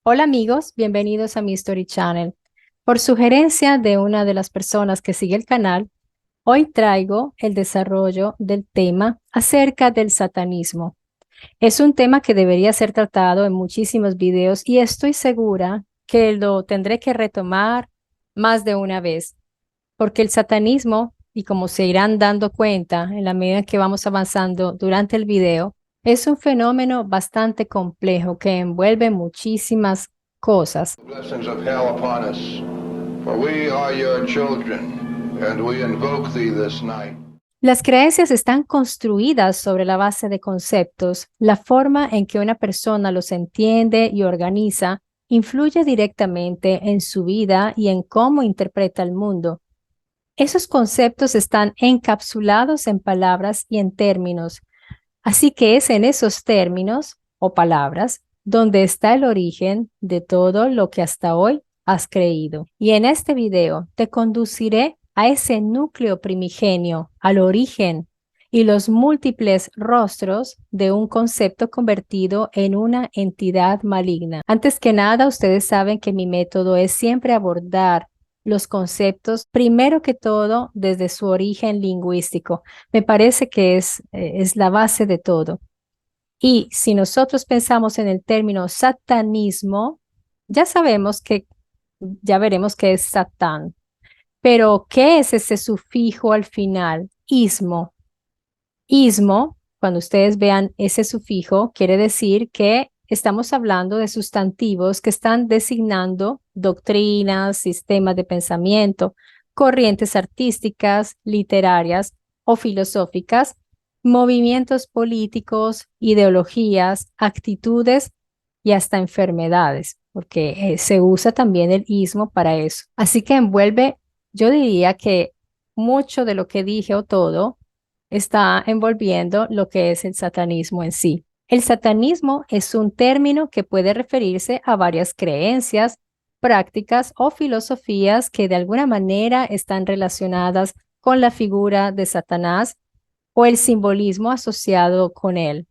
Hola amigos, bienvenidos a mi Story Channel. Por sugerencia de una de las personas que sigue el canal, hoy traigo el desarrollo del tema acerca del satanismo. Es un tema que debería ser tratado en muchísimos videos y estoy segura que lo tendré que retomar más de una vez, porque el satanismo, y como se irán dando cuenta en la medida que vamos avanzando durante el video, es un fenómeno bastante complejo que envuelve muchísimas cosas. Blessings of hell upon us, for we are your children, and we invoke thee this night. Las creencias están construidas sobre la base de conceptos. La forma en que una persona los entiende y organiza influye directamente en su vida y en cómo interpreta el mundo. Esos conceptos están encapsulados en palabras y en términos. Así que es en esos términos o palabras donde está el origen de todo lo que hasta hoy has creído. Y en este video te conduciré a ese núcleo primigenio, al origen y los múltiples rostros de un concepto convertido en una entidad maligna. Antes que nada, ustedes saben que mi método es siempre abordar los conceptos, primero que todo, desde su origen lingüístico. Me parece que es la base de todo. Y si nosotros pensamos en el término satanismo, ya sabemos que, ya veremos qué es Satán. Pero, ¿qué es ese sufijo al final? Ismo. Ismo, cuando ustedes vean ese sufijo, quiere decir que estamos hablando de sustantivos que están designando doctrinas, sistemas de pensamiento, corrientes artísticas, literarias o filosóficas, movimientos políticos, ideologías, actitudes y hasta enfermedades, porque se usa también el ismo para eso. Así que envuelve, yo diría que mucho de lo que dije o todo está envolviendo lo que es el satanismo en sí. El satanismo es un término que puede referirse a varias creencias, prácticas o filosofías que de alguna manera están relacionadas con la figura de Satanás o el simbolismo asociado con él.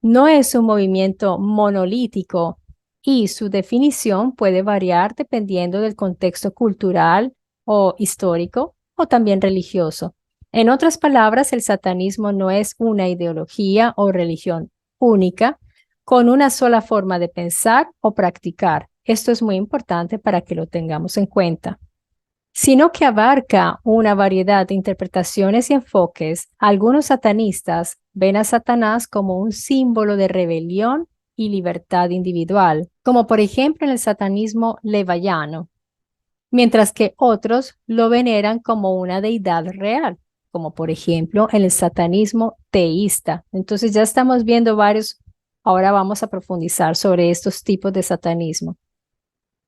No es un movimiento monolítico y su definición puede variar dependiendo del contexto cultural o histórico o también religioso. En otras palabras, el satanismo no es una ideología o religión única con una sola forma de pensar o practicar. Esto es muy importante para que lo tengamos en cuenta, sino que abarca una variedad de interpretaciones y enfoques. Algunos satanistas ven a Satanás como un símbolo de rebelión y libertad individual, como por ejemplo en el satanismo levayano, mientras que otros lo veneran como una deidad real, como por ejemplo en el satanismo teísta. Entonces ya estamos viendo varios, ahora vamos a profundizar sobre estos tipos de satanismo.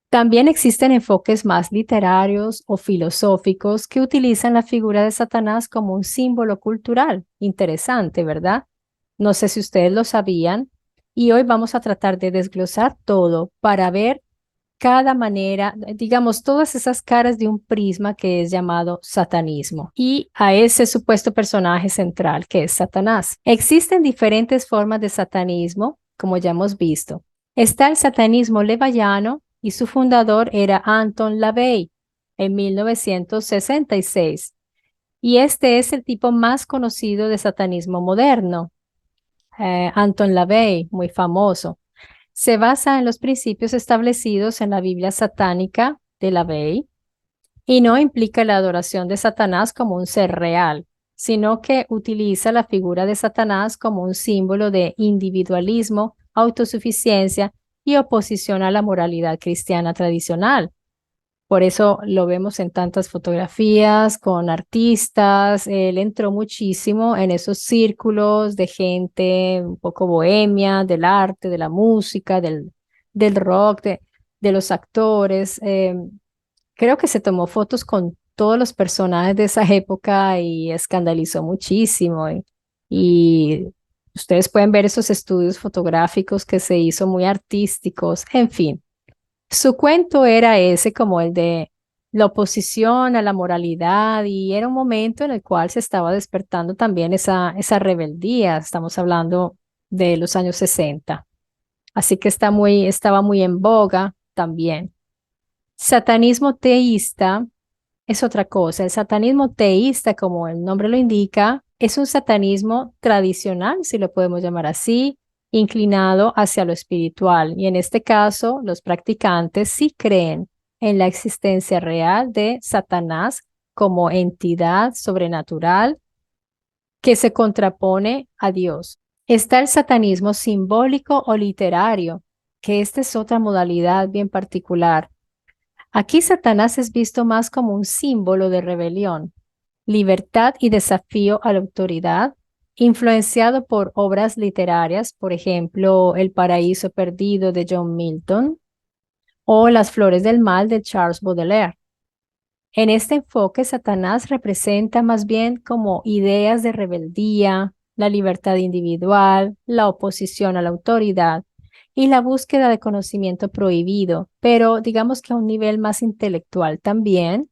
También existen enfoques más literarios o filosóficos que utilizan la figura de Satanás como un símbolo cultural. Interesante, ¿verdad? No sé si ustedes lo sabían. Y hoy vamos a tratar de desglosar todo para ver cada manera, digamos, todas esas caras de un prisma que es llamado satanismo y a ese supuesto personaje central que es Satanás. Existen diferentes formas de satanismo, como ya hemos visto. Está el satanismo levayano y su fundador era Anton LaVey en 1966. Y este es el tipo más conocido de satanismo moderno. Anton LaVey, muy famoso. Se basa en los principios establecidos en la Biblia satánica de LaVey y no implica la adoración de Satanás como un ser real, sino que utiliza la figura de Satanás como un símbolo de individualismo, autosuficiencia y oposición a la moralidad cristiana tradicional. Por eso lo vemos en tantas fotografías con artistas. Él entró muchísimo en esos círculos de gente un poco bohemia, del arte, de la música, del rock, de los actores. Creo que se tomó fotos con todos los personajes de esa época y escandalizó muchísimo. Y ustedes pueden ver esos estudios fotográficos que se hizo muy artísticos. En fin. Su cuento era ese como el de la oposición a la moralidad y era un momento en el cual se estaba despertando también esa rebeldía. Estamos hablando de los años 60. Así que estaba muy en boga también. Satanismo teísta es otra cosa. El satanismo teísta, como el nombre lo indica, es un satanismo tradicional, si lo podemos llamar así, inclinado hacia lo espiritual. Y en este caso, los practicantes sí creen en la existencia real de Satanás como entidad sobrenatural que se contrapone a Dios. Está el satanismo simbólico o literario, que esta es otra modalidad bien particular. Aquí Satanás es visto más como un símbolo de rebelión, libertad y desafío a la autoridad, influenciado por obras literarias, por ejemplo, El paraíso perdido de John Milton o Las flores del mal de Charles Baudelaire. En este enfoque, Satanás representa más bien como ideas de rebeldía, la libertad individual, la oposición a la autoridad y la búsqueda de conocimiento prohibido, pero digamos que a un nivel más intelectual también,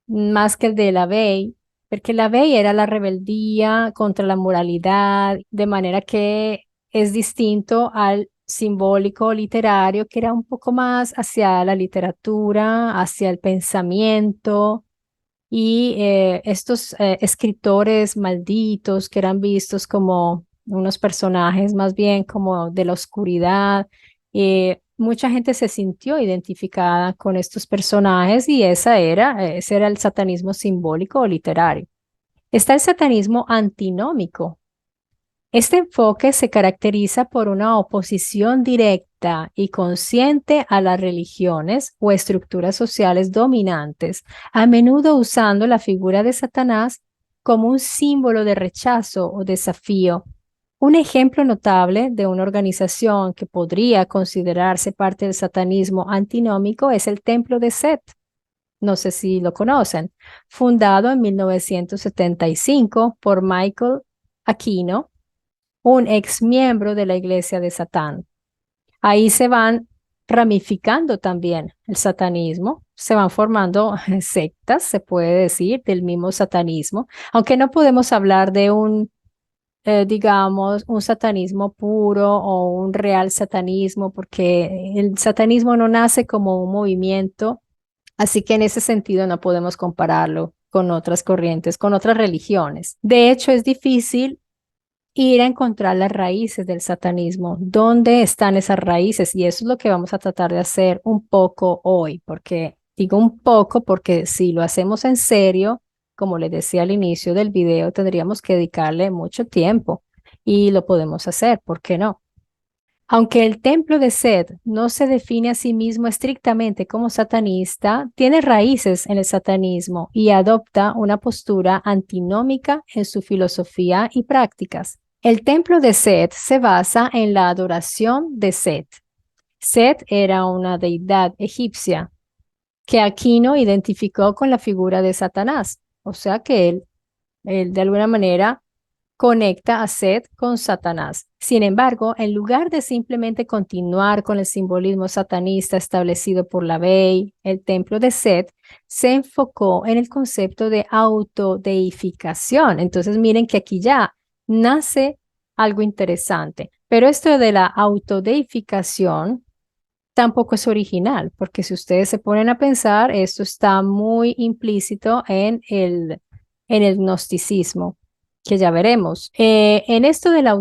más que el de la Bey, porque la Bey era la rebeldía contra la moralidad, de manera que es distinto al simbólico literario, que era un poco más hacia la literatura, hacia el pensamiento y estos escritores malditos que eran vistos como unos personajes más bien como de la oscuridad. Mucha gente se sintió identificada con estos personajes y ese era el satanismo simbólico o literario. Está el satanismo antinómico. Este enfoque se caracteriza por una oposición directa y consciente a las religiones o estructuras sociales dominantes, a menudo usando la figura de Satanás como un símbolo de rechazo o desafío. Un ejemplo notable de una organización que podría considerarse parte del satanismo antinómico es el Templo de Set. No sé si lo conocen, fundado en 1975 por Michael Aquino, un ex miembro de la Iglesia de Satán. Ahí se van ramificando también el satanismo, se van formando sectas, se puede decir, del mismo satanismo, aunque no podemos hablar de digamos, un satanismo puro o un real satanismo, porque el satanismo no nace como un movimiento, así que en ese sentido no podemos compararlo con otras corrientes, con otras religiones. De hecho, es difícil ir a encontrar las raíces del satanismo. ¿Dónde están esas raíces? Y eso es lo que vamos a tratar de hacer un poco hoy, porque digo un poco porque si lo hacemos en serio, como les decía al inicio del video, tendríamos que dedicarle mucho tiempo y lo podemos hacer, ¿por qué no? Aunque el templo de Set no se define a sí mismo estrictamente como satanista, tiene raíces en el satanismo y adopta una postura antinómica en su filosofía y prácticas. El templo de Set se basa en la adoración de Set. Set era una deidad egipcia que Aquino identificó con la figura de Satanás, o sea que él de alguna manera conecta a Set con Satanás. Sin embargo, en lugar de simplemente continuar con el simbolismo satanista establecido por la Bey, el templo de Set se enfocó en el concepto de autodeificación. Entonces, miren que aquí ya nace algo interesante. Pero esto de la autodeificación tampoco es original, porque si ustedes se ponen a pensar, esto está muy implícito en el gnosticismo, que ya veremos. En esto de la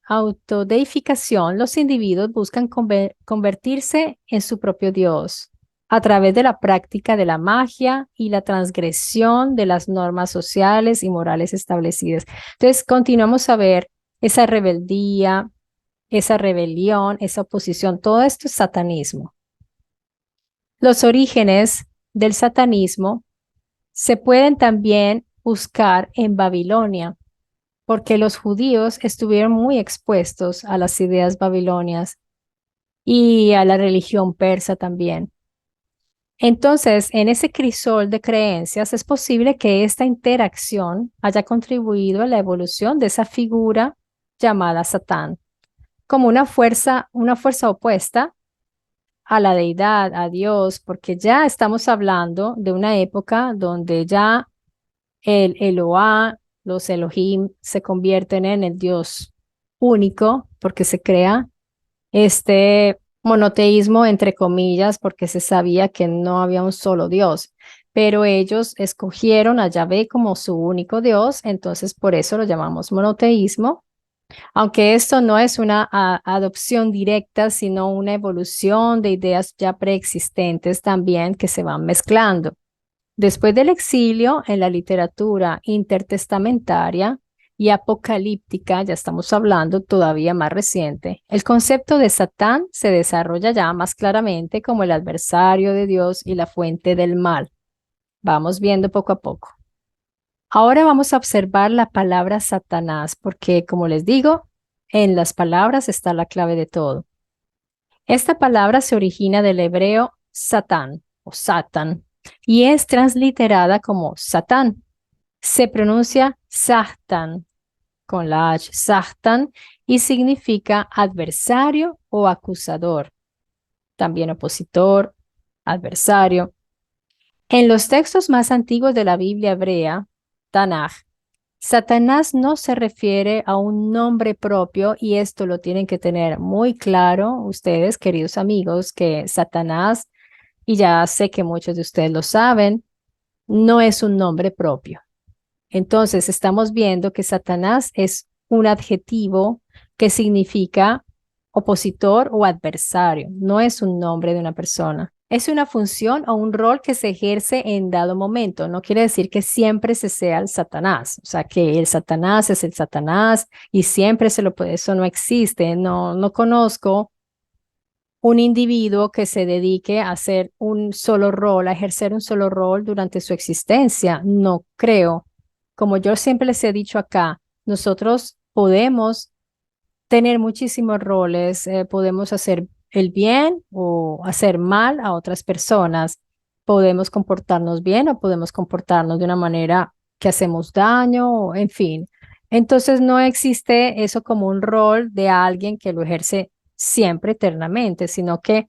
autodeificación, los individuos buscan convertirse en su propio Dios a través de la práctica de la magia y la transgresión de las normas sociales y morales establecidas. Entonces, continuamos a ver esa rebeldía, esa rebelión, esa oposición, todo esto es satanismo. Los orígenes del satanismo se pueden también buscar en Babilonia, porque los judíos estuvieron muy expuestos a las ideas babilonias y a la religión persa también. Entonces, en ese crisol de creencias, es posible que esta interacción haya contribuido a la evolución de esa figura llamada Satán, como una fuerza opuesta a la deidad, a Dios, porque ya estamos hablando de una época donde ya el Eloah, los Elohim se convierten en el Dios único, porque se crea este monoteísmo entre comillas, porque se sabía que no había un solo Dios, pero ellos escogieron a Yahvé como su único Dios, entonces por eso lo llamamos monoteísmo, aunque esto no es una adopción directa, sino una evolución de ideas ya preexistentes también que se van mezclando. Después del exilio, en la literatura intertestamentaria y apocalíptica, ya estamos hablando todavía más reciente, el concepto de Satán se desarrolla ya más claramente como el adversario de Dios y la fuente del mal. Vamos viendo poco a poco. Ahora vamos a observar la palabra Satanás, porque como les digo, en las palabras está la clave de todo. Esta palabra se origina del hebreo Satán o Satan y es transliterada como Satán. Se pronuncia Sahtan con la H, Sahtan, y significa adversario o acusador, también opositor, adversario. En los textos más antiguos de la Biblia hebrea, Tanaj, Satanás no se refiere a un nombre propio y esto lo tienen que tener muy claro ustedes, queridos amigos, que Satanás, y ya sé que muchos de ustedes lo saben, no es un nombre propio. Entonces estamos viendo que Satanás es un adjetivo que significa opositor o adversario, no es un nombre de una persona. Es una función o un rol que se ejerce en dado momento. No quiere decir que siempre se sea el Satanás. O sea, que el Satanás es el Satanás y siempre se lo puede. Eso no existe. No conozco un individuo que se dedique a hacer un solo rol, a ejercer un solo rol durante su existencia. No creo. Como yo siempre les he dicho acá, nosotros podemos tener muchísimos roles, podemos hacer el bien o hacer mal a otras personas, podemos comportarnos bien o podemos comportarnos de una manera que hacemos daño, en fin. Entonces no existe eso como un rol de alguien que lo ejerce siempre eternamente, sino que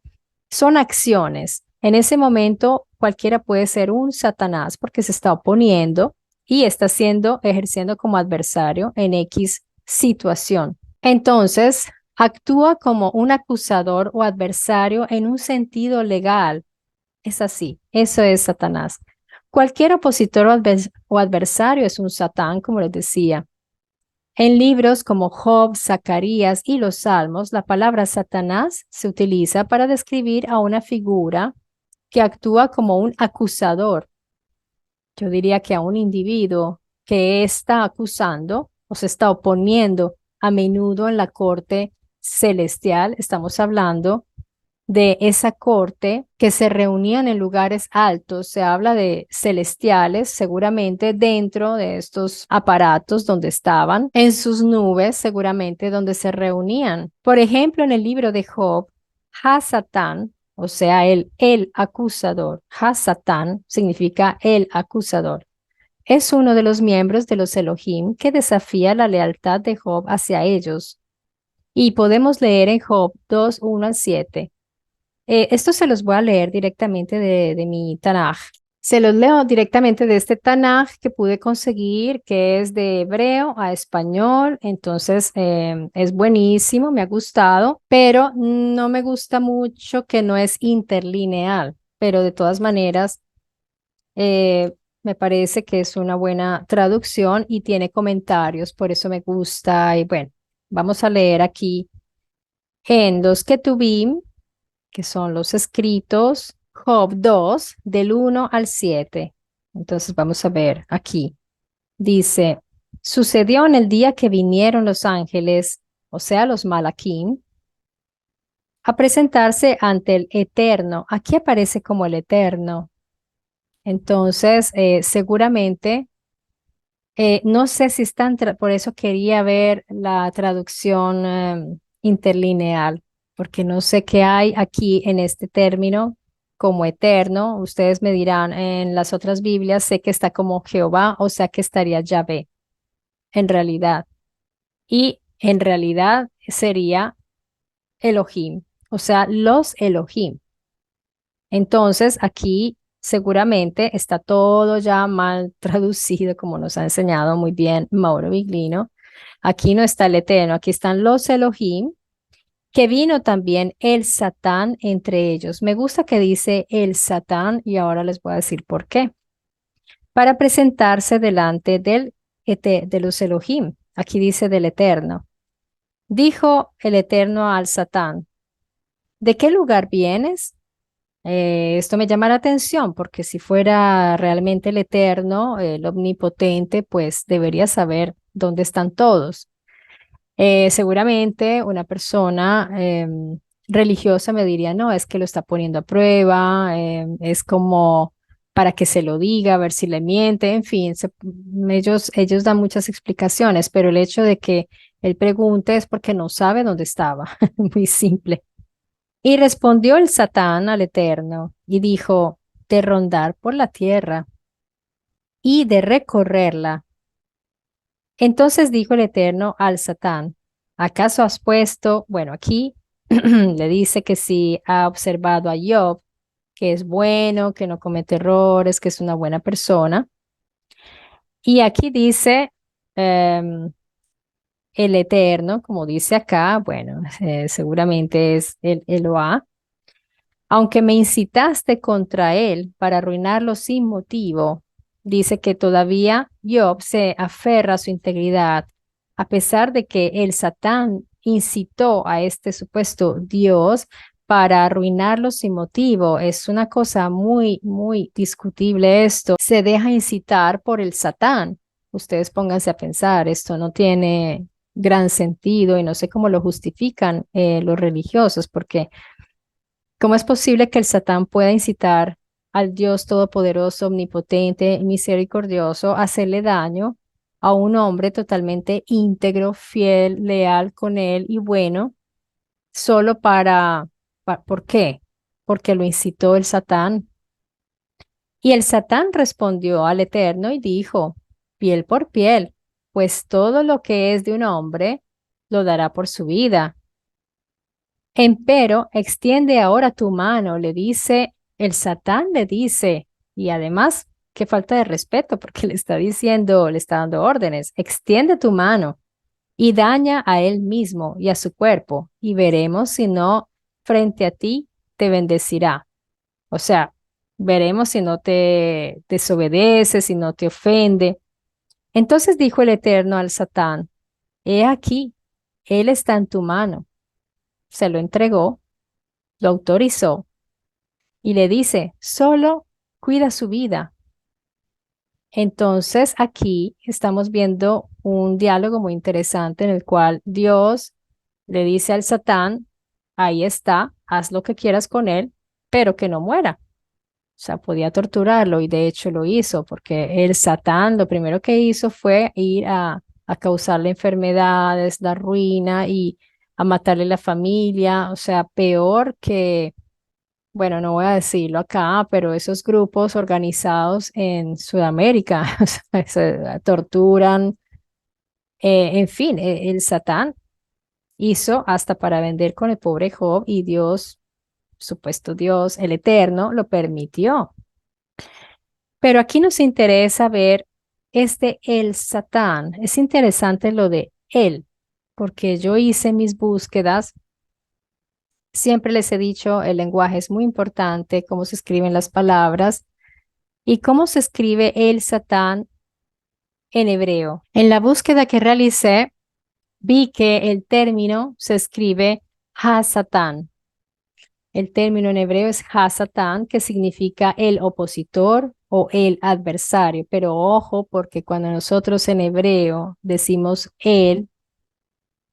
son acciones. En ese momento cualquiera puede ser un Satanás porque se está oponiendo y está ejerciendo como adversario en X situación. Entonces, actúa como un acusador o adversario en un sentido legal. Es así, eso es Satanás. Cualquier opositor o adversario es un Satán, como les decía. En libros como Job, Zacarías y los Salmos, la palabra Satanás se utiliza para describir a una figura que actúa como un acusador. Yo diría que a un individuo que está acusando o se está oponiendo a menudo en la corte celestial. Estamos hablando de esa corte que se reunían en lugares altos. Se habla de celestiales, seguramente dentro de estos aparatos donde estaban, en sus nubes, seguramente donde se reunían. Por ejemplo, en el libro de Job, Hasatán, o sea, el acusador, Hasatán significa el acusador. Es uno de los miembros de los Elohim que desafía la lealtad de Job hacia ellos. Y podemos leer en Job 2, 1 al 7. Esto se los voy a leer directamente de mi Tanaj. Se los leo directamente de este Tanaj que pude conseguir, que es de hebreo a español. Entonces, es buenísimo, me ha gustado, pero no me gusta mucho que no es interlineal. Pero de todas maneras, me parece que es una buena traducción y tiene comentarios, por eso me gusta. Y bueno, vamos a leer aquí en los Ketubim, que son los escritos, Job 2, del 1 al 7. Entonces vamos a ver aquí. Dice, sucedió en el día que vinieron los ángeles, o sea, los malaquín, a presentarse ante el Eterno. Aquí aparece como el Eterno. Entonces, seguramente, no sé si están, por eso quería ver la traducción interlineal, porque no sé qué hay aquí en este término como eterno. Ustedes me dirán, en las otras Biblias sé que está como Jehová, o sea que estaría Yahvé, en realidad. Y en realidad sería Elohim, o sea, los Elohim. Entonces, aquí seguramente está todo ya mal traducido, como nos ha enseñado muy bien Mauro Viglino. Aquí no está el Eterno, aquí están los Elohim, que vino también el Satán entre ellos. Me gusta que dice el Satán y ahora les voy a decir por qué. Para presentarse delante de los Elohim. Aquí dice del Eterno. Dijo el Eterno al Satán, ¿de qué lugar vienes? Esto me llama la atención porque si fuera realmente el Eterno, el Omnipotente, pues debería saber dónde están todos. Seguramente una persona religiosa me diría, no, es que lo está poniendo a prueba, es como para que se lo diga, a ver si le miente, en fin, ellos dan muchas explicaciones, pero el hecho de que él pregunte es porque no sabe dónde estaba, muy simple. Y respondió el Satán al Eterno y dijo, de rondar por la tierra y de recorrerla. Entonces dijo el Eterno al Satán, ¿acaso has puesto, bueno, aquí le dice que si ha observado a Job, que es bueno, que no comete errores, que es una buena persona. Y aquí dice el Eterno, como dice acá, bueno, seguramente es el Eloá. Aunque me incitaste contra él para arruinarlo sin motivo, dice que todavía Job se aferra a su integridad, a pesar de que el Satán incitó a este supuesto Dios para arruinarlo sin motivo. Es una cosa muy, muy discutible esto. Se deja incitar por el Satán. Ustedes pónganse a pensar, esto no tiene gran sentido y no sé cómo lo justifican los religiosos, porque ¿cómo es posible que el Satán pueda incitar al Dios todopoderoso, omnipotente y misericordioso a hacerle daño a un hombre totalmente íntegro, fiel, leal con él y bueno, solo ¿por qué? Porque lo incitó el Satán. Y el Satán respondió al Eterno y dijo, piel por piel, pues todo lo que es de un hombre lo dará por su vida. Empero, extiende ahora tu mano, le dice, el Satán le dice, y además, qué falta de respeto, porque le está diciendo, le está dando órdenes, extiende tu mano y daña a él mismo y a su cuerpo, y veremos si no frente a ti te bendecirá. O sea, veremos si no te desobedece, si no te ofende. Entonces dijo el Eterno al Satán, he aquí, él está en tu mano. Se lo entregó, lo autorizó y le dice, solo cuida su vida. Entonces aquí estamos viendo un diálogo muy interesante en el cual Dios le dice al Satán, ahí está, haz lo que quieras con él, pero que no muera. O sea, podía torturarlo y de hecho lo hizo porque el Satán lo primero que hizo fue ir a causarle enfermedades, la ruina y a matarle la familia. O sea, peor que bueno, no voy a decirlo acá, pero esos grupos organizados en Sudamérica, o sea, se torturan, en fin, el Satán hizo hasta para vender con el pobre Job y Dios, supuesto Dios, el Eterno, lo permitió. Pero aquí nos interesa ver el Satán. Es interesante lo de él, porque yo hice mis búsquedas. Siempre les he dicho, el lenguaje es muy importante, cómo se escriben las palabras. ¿Y cómo se escribe el Satán en hebreo? En la búsqueda que realicé, vi que el término se escribe Ha-Satán. El término en hebreo es Ha-Satán, que significa el opositor o el adversario. Pero ojo, porque cuando nosotros en hebreo decimos él,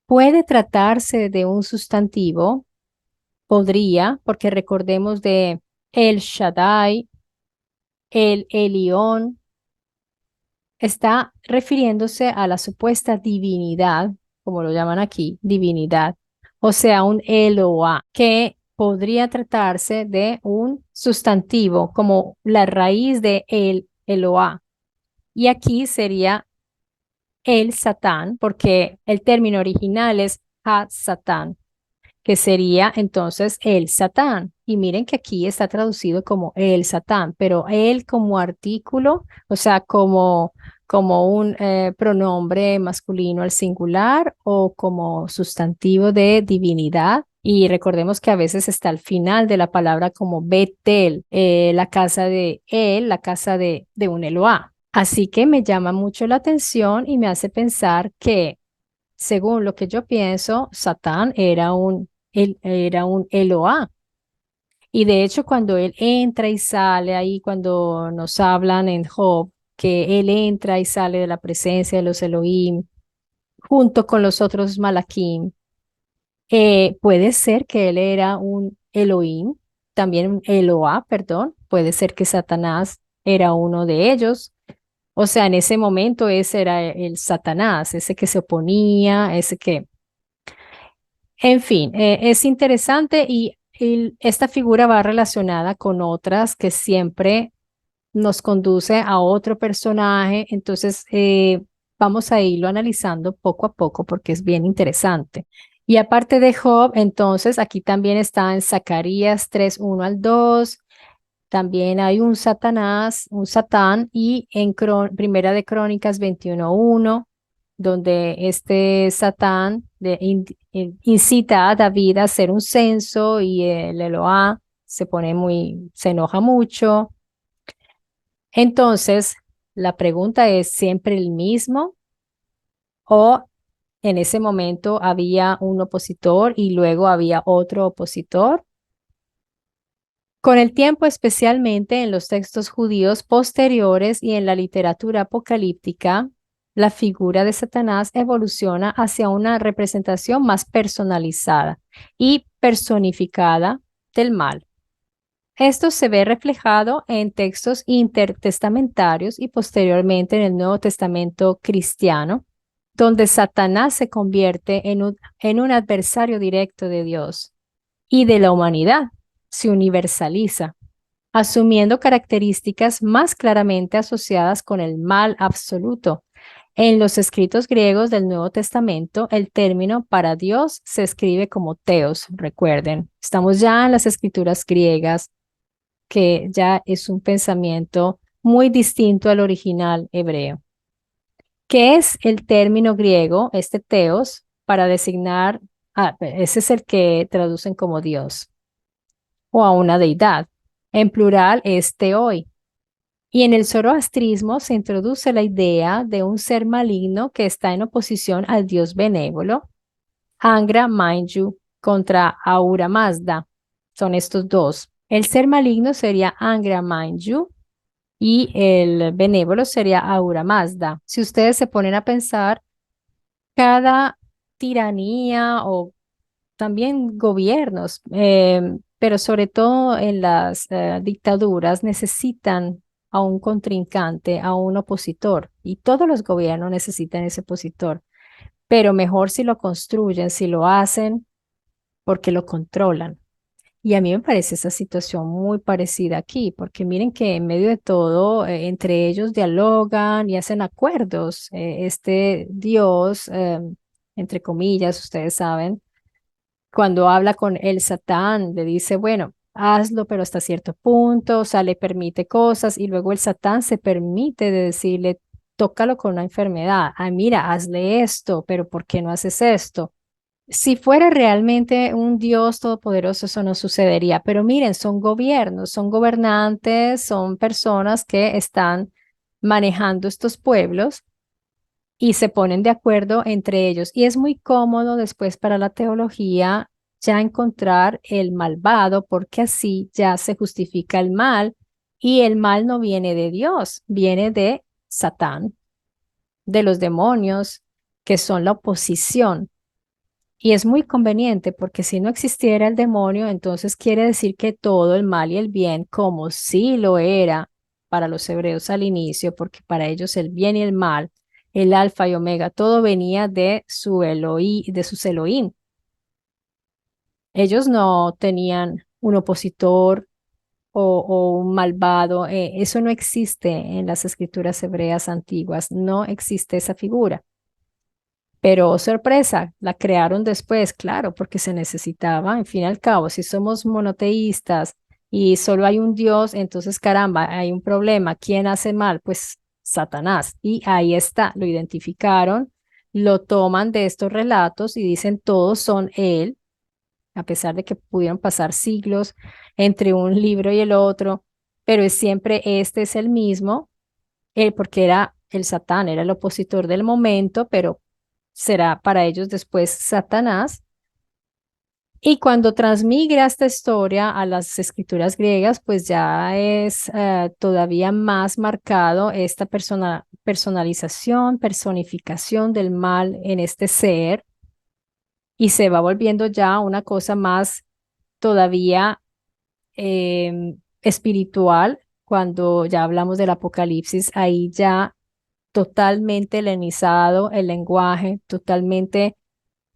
puede tratarse de un sustantivo, podría, porque recordemos de el Shaddai, el Elión, está refiriéndose a la supuesta divinidad, como lo llaman aquí, divinidad, o sea, un Eloah, que podría tratarse de un sustantivo, como la raíz de el Eloah. Y aquí sería el Satán, porque el término original es Ha-Satán, que sería entonces el Satán. Y miren que aquí está traducido como el Satán, pero él como artículo, o sea, como un pronombre masculino al singular o como sustantivo de divinidad, Y recordemos que a veces está al final de la palabra como Betel, la casa de él, la casa de un Eloá. Así que me llama mucho la atención y me hace pensar que, según lo que yo pienso, Satán era un Eloá. Y de hecho, cuando él entra y sale ahí, cuando nos hablan en Job, que él entra y sale de la presencia de los Elohim, junto con los otros Malakim, puede ser que él era un Elohim, también un Eloá, perdón, puede ser que Satanás era uno de ellos. O sea, en ese momento ese era el Satanás, ese que se oponía, ese que, en fin, es interesante y esta figura va relacionada con otras que siempre nos conduce a otro personaje. Entonces, vamos a irlo analizando poco a poco porque es bien interesante. Y aparte de Job, entonces aquí también está en Zacarías 3:1 al 2. También hay un Satanás, un Satán, y en Primera de Crónicas 21:1, donde este Satán incita a David a hacer un censo y el Eloá se enoja mucho. Entonces, la pregunta es, ¿siempre el mismo o en ese momento había un opositor y luego había otro opositor? Con el tiempo, especialmente en los textos judíos posteriores y en la literatura apocalíptica, la figura de Satanás evoluciona hacia una representación más personalizada y personificada del mal. Esto se ve reflejado en textos intertestamentarios y posteriormente en el Nuevo Testamento cristiano, donde Satanás se convierte en un adversario directo de Dios y de la humanidad, se universaliza, asumiendo características más claramente asociadas con el mal absoluto. En los escritos griegos del Nuevo Testamento, el término para Dios se escribe como teos, recuerden. Estamos ya en las escrituras griegas, que ya es un pensamiento muy distinto al original hebreo. ¿Qué es el término griego, este teos, para designar, ese es el que traducen como Dios o a una deidad? En plural es teoi. Y en el zoroastrismo se introduce la idea de un ser maligno que está en oposición al Dios benévolo, Angra Mainyu, contra Ahura Mazda. Son estos dos. El ser maligno sería Angra Mainyu y el benévolo sería Ahura Mazda. Si ustedes se ponen a pensar, cada tiranía o también gobiernos, pero sobre todo en las dictaduras necesitan a un contrincante, a un opositor, y todos los gobiernos necesitan ese opositor, pero mejor si lo construyen, si lo hacen, porque lo controlan. Y a mí me parece esa situación muy parecida aquí, porque miren que en medio de todo, entre ellos dialogan y hacen acuerdos. Este Dios, entre comillas, ustedes saben, cuando habla con el Satán, le dice, bueno, hazlo, pero hasta cierto punto, o sea, le permite cosas y luego el Satán se permite de decirle, tócalo con una enfermedad, ah, mira, hazle esto, pero ¿por qué no haces esto? Si fuera realmente un Dios todopoderoso, eso no sucedería, pero miren, son gobiernos, son gobernantes, son personas que están manejando estos pueblos y se ponen de acuerdo entre ellos. Y es muy cómodo después para la teología ya encontrar el malvado, porque así ya se justifica el mal y el mal no viene de Dios, viene de Satán, de los demonios, que son la oposición. Y es muy conveniente porque si no existiera el demonio, entonces quiere decir que todo el mal y el bien, como sí lo era para los hebreos al inicio, porque para ellos el bien y el mal, el alfa y omega, todo venía de su Elohim, de sus Elohim. Ellos no tenían un opositor o un malvado. Eso no existe en las escrituras hebreas antiguas, no existe esa figura. Pero oh, sorpresa, la crearon después, claro, porque se necesitaba. En fin y al cabo, si somos monoteístas y solo hay un Dios, entonces caramba, hay un problema. ¿Quién hace mal? Pues Satanás. Y ahí está, lo identificaron, lo toman de estos relatos y dicen todos son él. a pesar de que pudieron pasar siglos entre un libro y el otro, pero es siempre este es el mismo, porque era el Satán, era el opositor del momento, pero será para ellos después Satanás. Y cuando transmigra esta historia a las escrituras griegas, pues ya es todavía más marcado esta personalización, personificación del mal en este ser y se va volviendo ya una cosa más todavía espiritual. Cuando ya hablamos del Apocalipsis, ahí ya totalmente helenizado el lenguaje, totalmente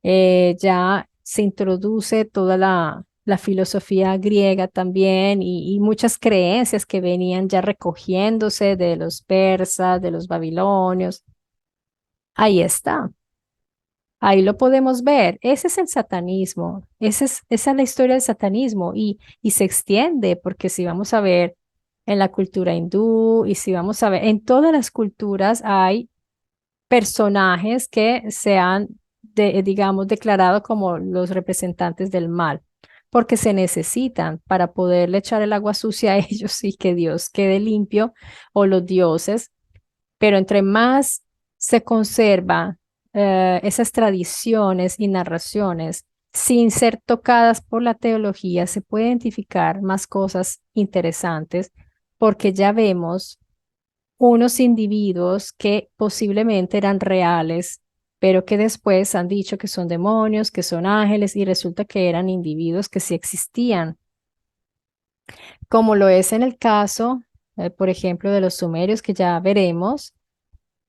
ya se introduce toda la filosofía griega también y muchas creencias que venían ya recogiéndose de los persas, de los babilonios. Ahí está, ahí lo podemos ver. Ese es el satanismo, esa es la historia del satanismo y se extiende porque si vamos a ver en la cultura hindú y si vamos a ver en todas las culturas hay personajes que se han, digamos, declarado como los representantes del mal, porque se necesitan para poderle echar el agua sucia a ellos y que Dios quede limpio o los dioses, pero entre más se conserva esas tradiciones y narraciones sin ser tocadas por la teología, se puede identificar más cosas interesantes porque ya vemos unos individuos que posiblemente eran reales, pero que después han dicho que son demonios, que son ángeles, y resulta que eran individuos que sí existían, como lo es en el caso, por ejemplo, de los sumerios, que ya veremos,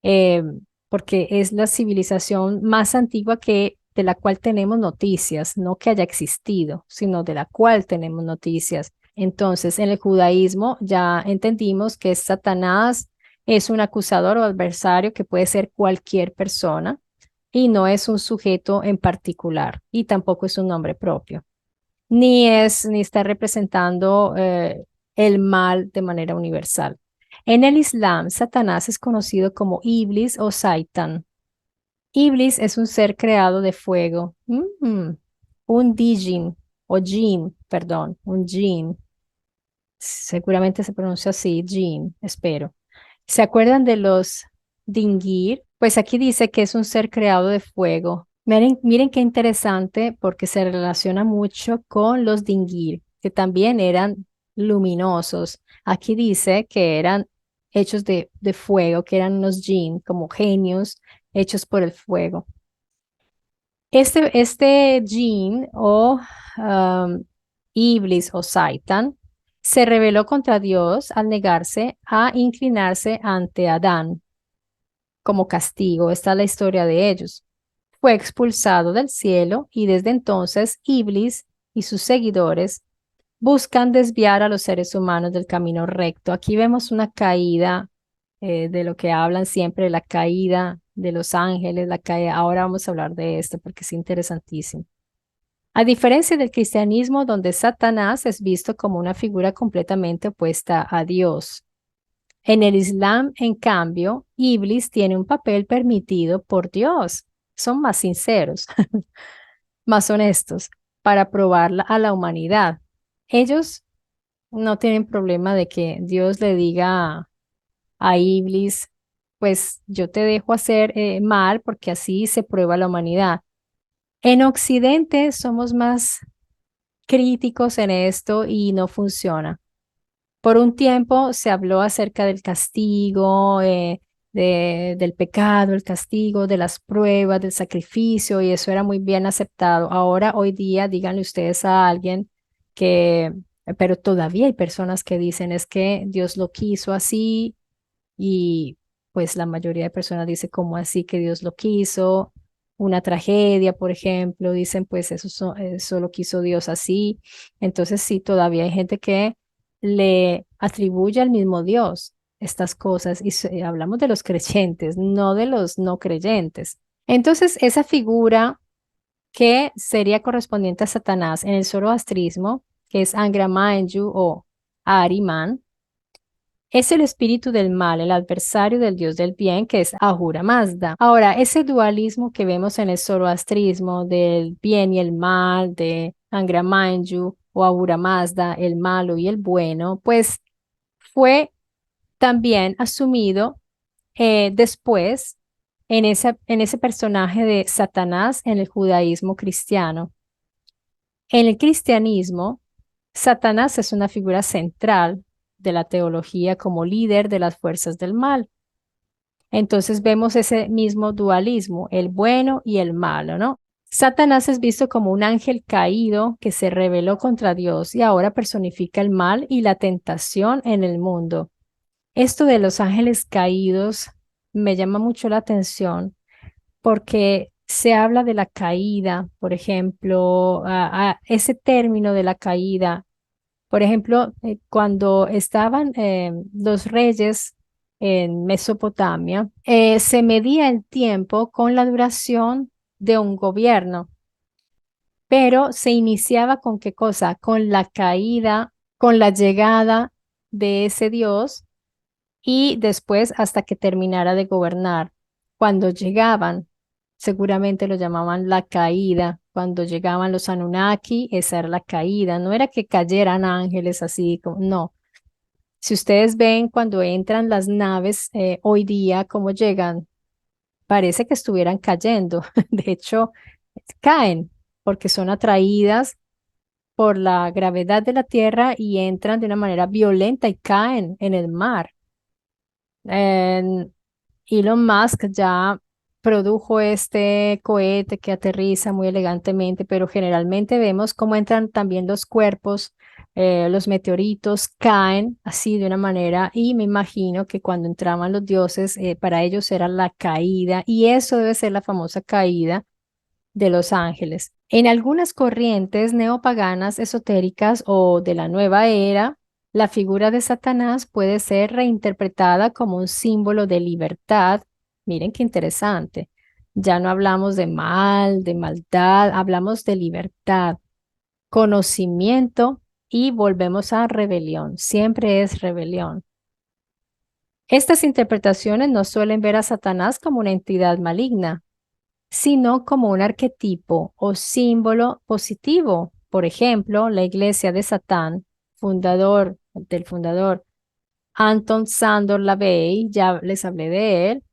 eh, porque es la civilización más antigua de la cual tenemos noticias, no que haya existido, sino de la cual tenemos noticias. Entonces, en el judaísmo ya entendimos que Satanás es un acusador o adversario que puede ser cualquier persona y no es un sujeto en particular y tampoco es un nombre propio, ni está representando el mal de manera universal. En el Islam, Satanás es conocido como Iblis o Satan. Iblis es un ser creado de fuego, un dijin o jin, perdón, un jin. Seguramente se pronuncia así, jin, espero. ¿Se acuerdan de los dingir? Pues aquí dice que es un ser creado de fuego. Miren qué interesante porque se relaciona mucho con los dingir, que también eran luminosos. Aquí dice que eran hechos de fuego, que eran unos jinn, como genios hechos por el fuego. Este jinn o Iblis o Satan se rebeló contra Dios al negarse a inclinarse ante Adán como castigo. Esta es la historia de ellos. Fue expulsado del cielo y desde entonces Iblis y sus seguidores buscan desviar a los seres humanos del camino recto. Aquí vemos una caída de lo que hablan siempre, la caída de los ángeles, la caída. Ahora vamos a hablar de esto porque es interesantísimo. A diferencia del cristianismo, donde Satanás es visto como una figura completamente opuesta a Dios. En el Islam, en cambio, Iblis tiene un papel permitido por Dios. Son más sinceros, más honestos, para probar a la humanidad. Ellos no tienen problema de que Dios le diga a Iblis, pues yo te dejo hacer mal porque así se prueba la humanidad. En Occidente somos más críticos en esto y no funciona. Por un tiempo se habló acerca del castigo, del pecado, el castigo, de las pruebas, del sacrificio, y eso era muy bien aceptado. Ahora, hoy día, díganle ustedes a alguien que, pero todavía hay personas que dicen es que Dios lo quiso así, y pues la mayoría de personas dice, ¿cómo así que Dios lo quiso? Una tragedia, por ejemplo, dicen, pues eso lo quiso Dios así. Entonces sí, todavía hay gente que le atribuye al mismo Dios estas cosas y hablamos de los creyentes, no de los no creyentes. Entonces, esa figura que sería correspondiente a Satanás en el zoroastrismo, que es Angra Mainyu o Ahriman, es el espíritu del mal, el adversario del Dios del bien, que es Ahura Mazda. Ahora, ese dualismo que vemos en el zoroastrismo del bien y el mal, de Angra Mainyu o Ahura Mazda, el malo y el bueno, pues fue también asumido después en ese personaje de Satanás en el judaísmo cristiano. En el cristianismo, Satanás es una figura central de la teología como líder de las fuerzas del mal. Entonces vemos ese mismo dualismo, el bueno y el malo, ¿no? Satanás es visto como un ángel caído que se rebeló contra Dios y ahora personifica el mal y la tentación en el mundo. Esto de los ángeles caídos me llama mucho la atención porque se habla de la caída, por ejemplo, ese término de la caída. Por ejemplo, cuando estaban los reyes en Mesopotamia, se medía el tiempo con la duración de un gobierno, pero se iniciaba con qué cosa, con la caída, con la llegada de ese Dios y después hasta que terminara de gobernar. Cuando llegaban, seguramente lo llamaban la caída. Cuando llegaban los Anunnaki, esa era la caída. No era que cayeran ángeles así, como, no. Si ustedes ven cuando entran las naves hoy día, cómo llegan, parece que estuvieran cayendo. De hecho, caen porque son atraídas por la gravedad de la Tierra y entran de una manera violenta y caen en el mar. En- Elon Musk ya produjo este cohete que aterriza muy elegantemente, pero generalmente vemos cómo entran también los cuerpos, los meteoritos caen así de una manera y me imagino que cuando entraban los dioses, para ellos era la caída y eso debe ser la famosa caída de los ángeles. En algunas corrientes neopaganas esotéricas o de la nueva era, la figura de Satanás puede ser reinterpretada como un símbolo de libertad. Miren qué interesante. Ya no hablamos de mal, de maldad, hablamos de libertad, conocimiento y volvemos a rebelión. Siempre es rebelión. Estas interpretaciones no suelen ver a Satanás como una entidad maligna, sino como un arquetipo o símbolo positivo. Por ejemplo, la iglesia de Satán, del fundador Anton Sandor Lavey, ya les hablé de él,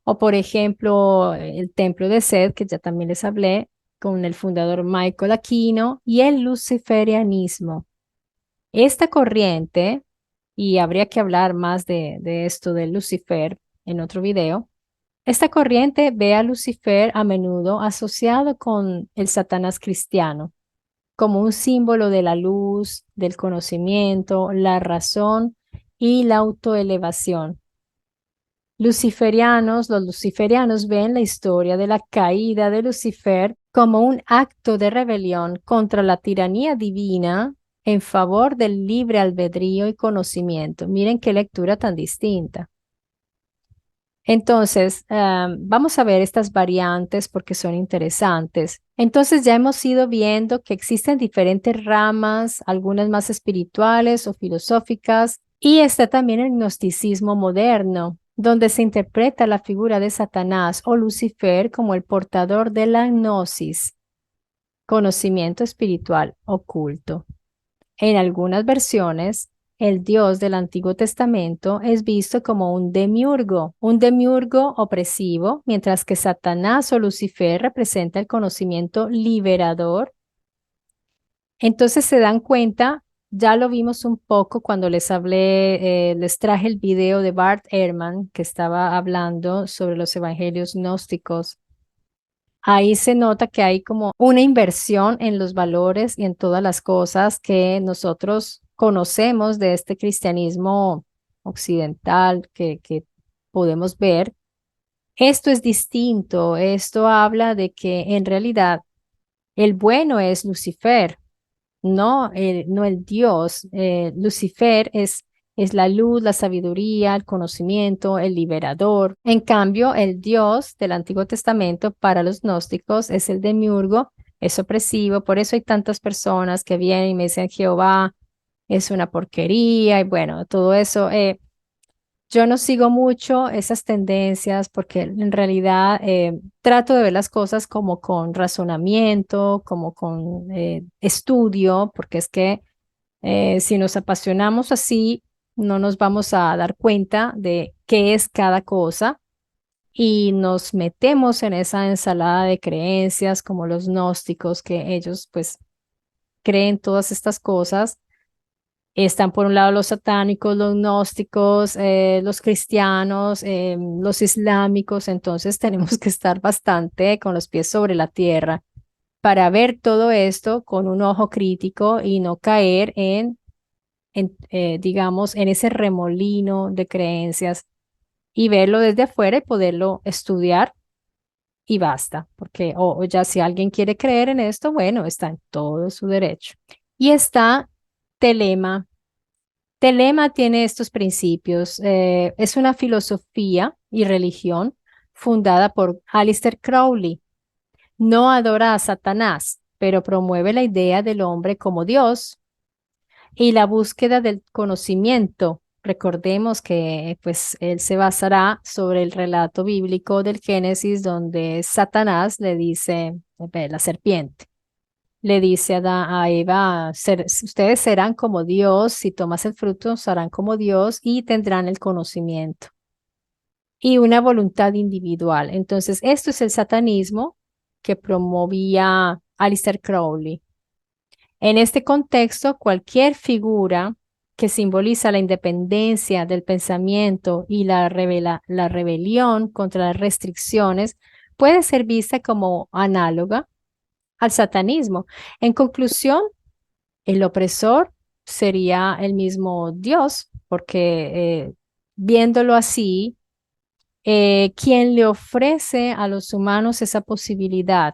o por ejemplo, el templo de Sed, que ya también les hablé, con el fundador Michael Aquino, y el luciferianismo. Esta corriente, y habría que hablar más de esto de Lucifer en otro video, esta corriente ve a Lucifer a menudo asociado con el Satanás cristiano, como un símbolo de la luz, del conocimiento, la razón y la autoelevación. Los luciferianos ven la historia de la caída de Lucifer como un acto de rebelión contra la tiranía divina en favor del libre albedrío y conocimiento. Miren qué lectura tan distinta. Entonces, vamos a ver estas variantes porque son interesantes. Entonces, ya hemos ido viendo que existen diferentes ramas, algunas más espirituales o filosóficas, y está también el gnosticismo moderno, donde se interpreta la figura de Satanás o Lucifer como el portador de la gnosis, conocimiento espiritual oculto. En algunas versiones, el Dios del Antiguo Testamento es visto como un demiurgo opresivo, mientras que Satanás o Lucifer representa el conocimiento liberador. Entonces se dan cuenta, ya lo vimos un poco cuando les hablé, les traje el video de Bart Ehrman que estaba hablando sobre los evangelios gnósticos. Ahí se nota que hay como una inversión en los valores y en todas las cosas que nosotros conocemos de este cristianismo occidental que podemos ver. Esto es distinto, esto habla de que en realidad el bueno es Lucifer, no el Dios. Lucifer es la luz, la sabiduría, el conocimiento, el liberador. En cambio, el Dios del Antiguo Testamento para los gnósticos es el demiurgo, es opresivo. Por eso hay tantas personas que vienen y me dicen Jehová es una porquería y bueno, todo eso. Yo no sigo mucho esas tendencias porque en realidad trato de ver las cosas como con razonamiento, como con estudio, porque es que si nos apasionamos así, no nos vamos a dar cuenta de qué es cada cosa y nos metemos en esa ensalada de creencias como los gnósticos, que ellos pues creen todas estas cosas. Están por un lado los satánicos, los gnósticos, los cristianos, los islámicos, entonces tenemos que estar bastante con los pies sobre la tierra para ver todo esto con un ojo crítico y no caer digamos, en ese remolino de creencias y verlo desde afuera y poderlo estudiar y basta, porque o ya si alguien quiere creer en esto, bueno, está en todo su derecho. Y está Telema. Telema tiene estos principios. Es una filosofía y religión fundada por Aleister Crowley. No adora a Satanás, pero promueve la idea del hombre como Dios y la búsqueda del conocimiento. Recordemos que pues él se basará sobre el relato bíblico del Génesis donde Satanás le dice, la serpiente, le dice a Eva, ustedes serán como Dios, si tomas el fruto serán como Dios y tendrán el conocimiento y una voluntad individual. Entonces, esto es el satanismo que promovía Aleister Crowley. En este contexto, cualquier figura que simboliza la independencia del pensamiento y la rebelión contra las restricciones puede ser vista como análoga al satanismo. En conclusión, el opresor sería el mismo Dios, porque viéndolo así, quien le ofrece a los humanos esa posibilidad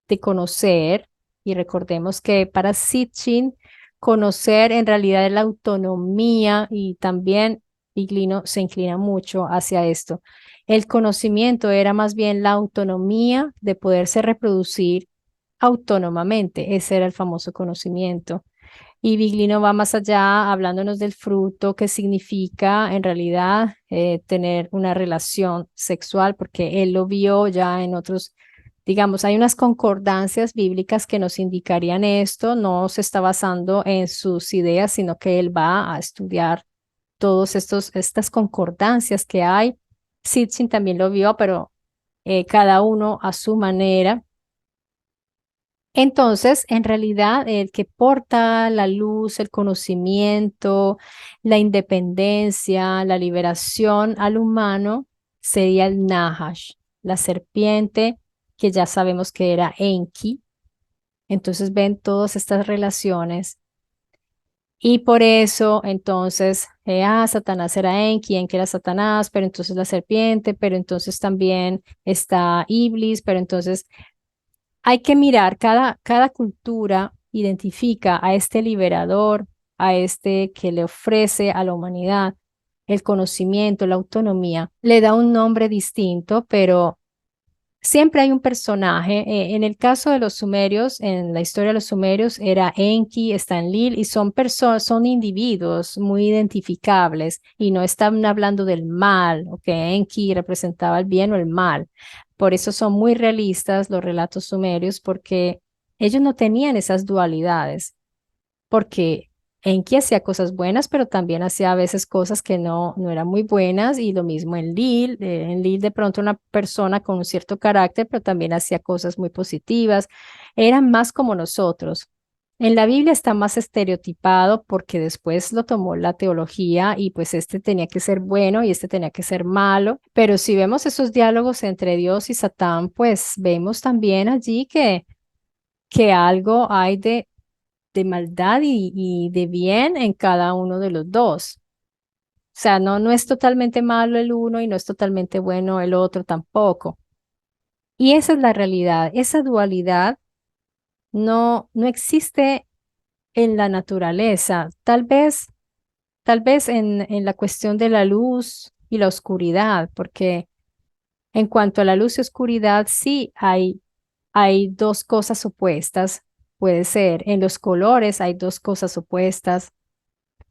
de conocer, y recordemos que para Sitchin, conocer en realidad es la autonomía y también Viglino se inclina mucho hacia esto. El conocimiento era más bien la autonomía de poderse reproducir autónomamente. Ese era el famoso conocimiento. Y Viglino va más allá, hablándonos del fruto, que significa en realidad tener una relación sexual, porque él lo vio ya en otros, digamos, hay unas concordancias bíblicas que nos indicarían esto, no se está basando en sus ideas, sino que él va a estudiar todos estas concordancias que hay. Sitchin también lo vio, pero cada uno a su manera. Entonces, en realidad, el que porta la luz, el conocimiento, la independencia, la liberación al humano sería el Nahash, la serpiente, que ya sabemos que era Enki. Entonces, ven todas estas relaciones. Y por eso, entonces, Satanás era Enki, Enki era Satanás, pero entonces la serpiente, pero entonces también está Iblis, pero entonces hay que mirar, cada cultura identifica a este liberador, a este que le ofrece a la humanidad el conocimiento, la autonomía, le da un nombre distinto, pero siempre hay un personaje. En el caso de los sumerios, en la historia de los sumerios, era Enki, está Enlil, y son personas, son individuos muy identificables y no están hablando del mal, o que Enki representaba el bien o el mal. Por eso son muy realistas los relatos sumerios, porque ellos no tenían esas dualidades, porque Enki hacía cosas buenas, pero también hacía a veces cosas que no eran muy buenas, y lo mismo en Lil. En Lil de pronto una persona con un cierto carácter, pero también hacía cosas muy positivas. Eran más como nosotros. En la Biblia está más estereotipado porque después lo tomó la teología y pues este tenía que ser bueno y este tenía que ser malo. Pero si vemos esos diálogos entre Dios y Satán, pues vemos también allí que algo hay de maldad y de bien en cada uno de los dos. O sea, no es totalmente malo el uno y no es totalmente bueno el otro tampoco. Y esa es la realidad. Esa dualidad no existe en la naturaleza. Tal vez en la cuestión de la luz y la oscuridad, porque en cuanto a la luz y oscuridad, sí hay dos cosas opuestas. Puede ser. En los colores hay dos cosas opuestas.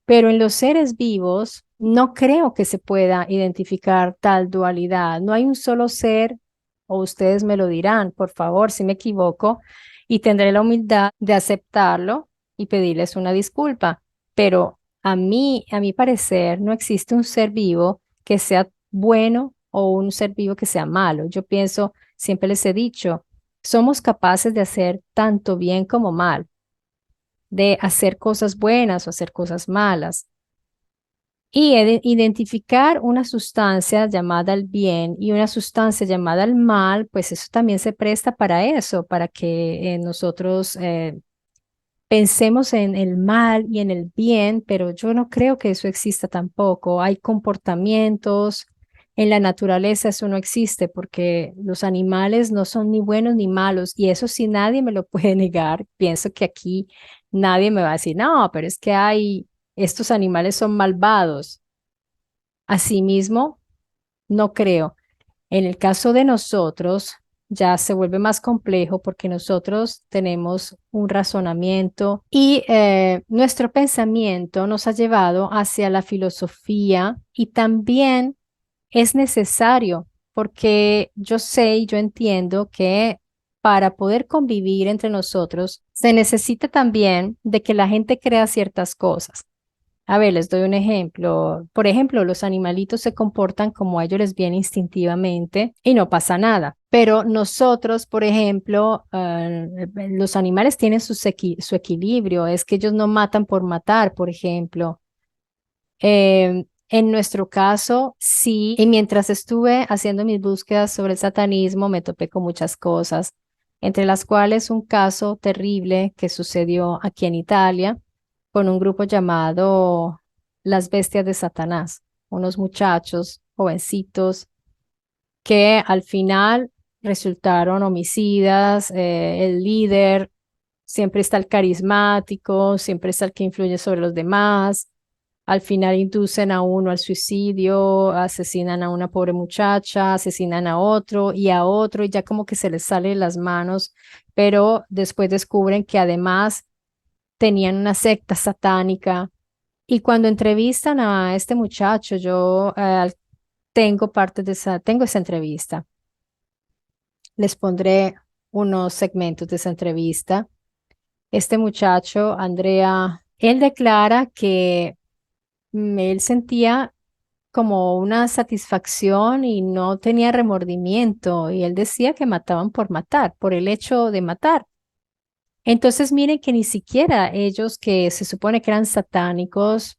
Pero en los seres vivos, no creo que se pueda identificar tal dualidad. No hay un solo ser, o ustedes me lo dirán, por favor, si me equivoco, y tendré la humildad de aceptarlo y pedirles una disculpa. Pero a mi parecer, no existe un ser vivo que sea bueno o un ser vivo que sea malo. Yo pienso, siempre les he dicho, somos capaces de hacer tanto bien como mal, de hacer cosas buenas o hacer cosas malas. Y identificar una sustancia llamada el bien y una sustancia llamada el mal, pues eso también se presta para eso, para que nosotros pensemos en el mal y en el bien, pero yo no creo que eso exista tampoco. Hay comportamientos, en la naturaleza eso no existe porque los animales no son ni buenos ni malos y eso sí nadie me lo puede negar. Pienso que aquí nadie me va a decir, no, pero es que estos animales son malvados. Asimismo, no creo. En el caso de nosotros, ya se vuelve más complejo porque nosotros tenemos un razonamiento y nuestro pensamiento nos ha llevado hacia la filosofía y también es necesario porque yo sé y yo entiendo que para poder convivir entre nosotros se necesita también de que la gente crea ciertas cosas. A ver, les doy un ejemplo. Por ejemplo, los animalitos se comportan como a ellos les viene instintivamente y no pasa nada. Pero nosotros, por ejemplo, los animales tienen su equilibrio. Es que ellos no matan por matar, por ejemplo. En nuestro caso, sí. Y mientras estuve haciendo mis búsquedas sobre el satanismo, me topé con muchas cosas, entre las cuales un caso terrible que sucedió aquí en Italia con un grupo llamado Las Bestias de Satanás, unos muchachos jovencitos que al final resultaron homicidas. El líder siempre está el carismático, siempre está el que influye sobre los demás. Al final inducen a uno al suicidio, asesinan a una pobre muchacha, asesinan a otro, y ya como que se les sale de las manos, pero después descubren que además tenían una secta satánica. Y cuando entrevistan a este muchacho, yo tengo esa entrevista. Les pondré unos segmentos de esa entrevista. Este muchacho, Andrea, él declara que él sentía como una satisfacción y no tenía remordimiento. Y él decía que mataban por matar, por el hecho de matar. Entonces miren que ni siquiera ellos que se supone que eran satánicos,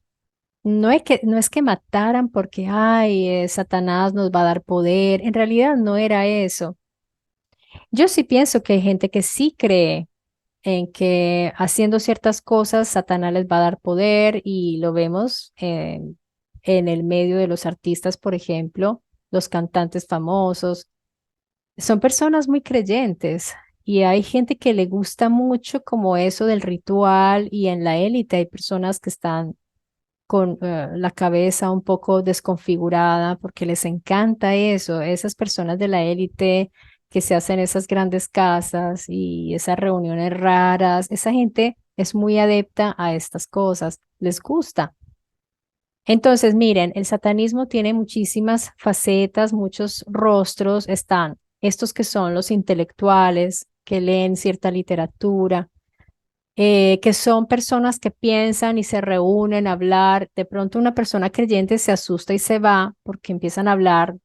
no es que mataran porque, ay, Satanás nos va a dar poder. En realidad no era eso. Yo sí pienso que hay gente que sí cree en que haciendo ciertas cosas Satanás les va a dar poder y lo vemos en el medio de los artistas, por ejemplo, los cantantes famosos. Son personas muy creyentes y hay gente que le gusta mucho como eso del ritual y en la élite hay personas que están con la cabeza un poco desconfigurada porque les encanta eso, esas personas de la élite que se hacen esas grandes casas y esas reuniones raras, esa gente es muy adepta a estas cosas, les gusta. Entonces, miren, el satanismo tiene muchísimas facetas, muchos rostros. Están estos que son los intelectuales, que leen cierta literatura, que son personas que piensan y se reúnen a hablar. De pronto una persona creyente se asusta y se va porque empiezan a hablar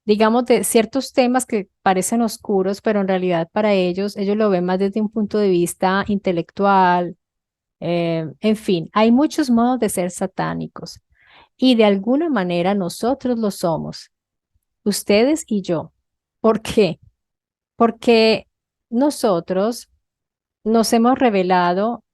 digamos, de ciertos temas que parecen oscuros, pero en realidad para ellos lo ven más desde un punto de vista intelectual. En fin, hay muchos modos de ser satánicos y de alguna manera nosotros lo somos, ustedes y yo. ¿Por qué? Porque nosotros nos hemos revelado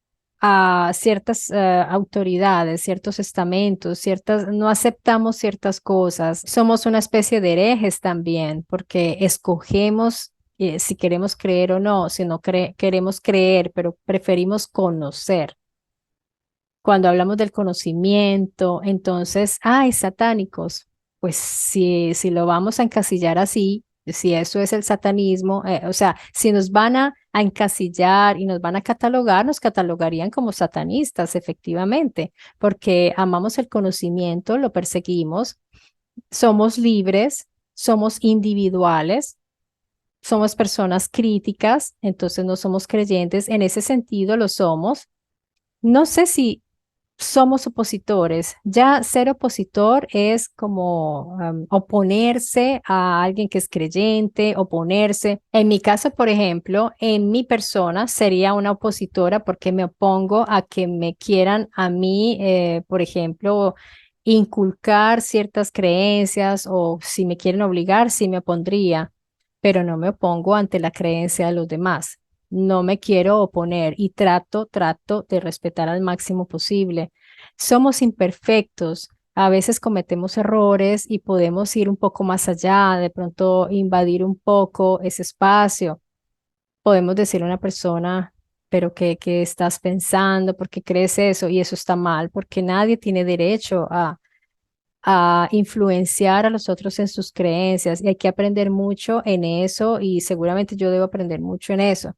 a ciertas autoridades, ciertos estamentos, no aceptamos ciertas cosas. Somos una especie de herejes también, porque escogemos si queremos creer o no, si no queremos creer, pero preferimos conocer. Cuando hablamos del conocimiento, entonces, ay, satánicos, pues si lo vamos a encasillar así, Si eso es el satanismo, o sea, si nos van a encasillar y nos van a catalogar, nos catalogarían como satanistas, efectivamente, porque amamos el conocimiento, lo perseguimos, somos libres, somos individuales, somos personas críticas, entonces no somos creyentes, en ese sentido lo somos. No sé si somos opositores. Ya ser opositor es como oponerse a alguien que es creyente, oponerse. En mi caso, por ejemplo, en mi persona sería una opositora porque me opongo a que me quieran a mí, por ejemplo, inculcar ciertas creencias o si me quieren obligar, sí me opondría, pero no me opongo ante la creencia de los demás. No me quiero oponer y trato de respetar al máximo posible. Somos imperfectos, a veces cometemos errores y podemos ir un poco más allá, de pronto invadir un poco ese espacio. Podemos decirle a una persona, pero ¿qué estás pensando? ¿Por qué crees eso? Y eso está mal, porque nadie tiene derecho a influenciar a los otros en sus creencias y hay que aprender mucho en eso y seguramente yo debo aprender mucho en eso.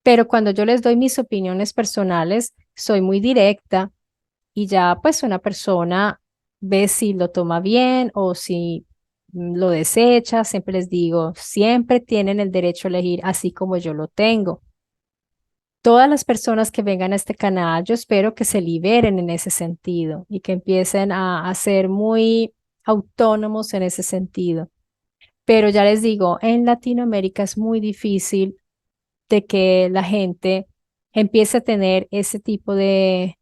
Pero cuando yo les doy mis opiniones personales, soy muy directa y ya pues una persona ve si lo toma bien o si lo desecha. Siempre les digo, siempre tienen el derecho a elegir así como yo lo tengo. Todas las personas que vengan a este canal, yo espero que se liberen en ese sentido y que empiecen a ser muy autónomos en ese sentido. Pero ya les digo, en Latinoamérica es muy difícil de que la gente empiece a tener ese tipo de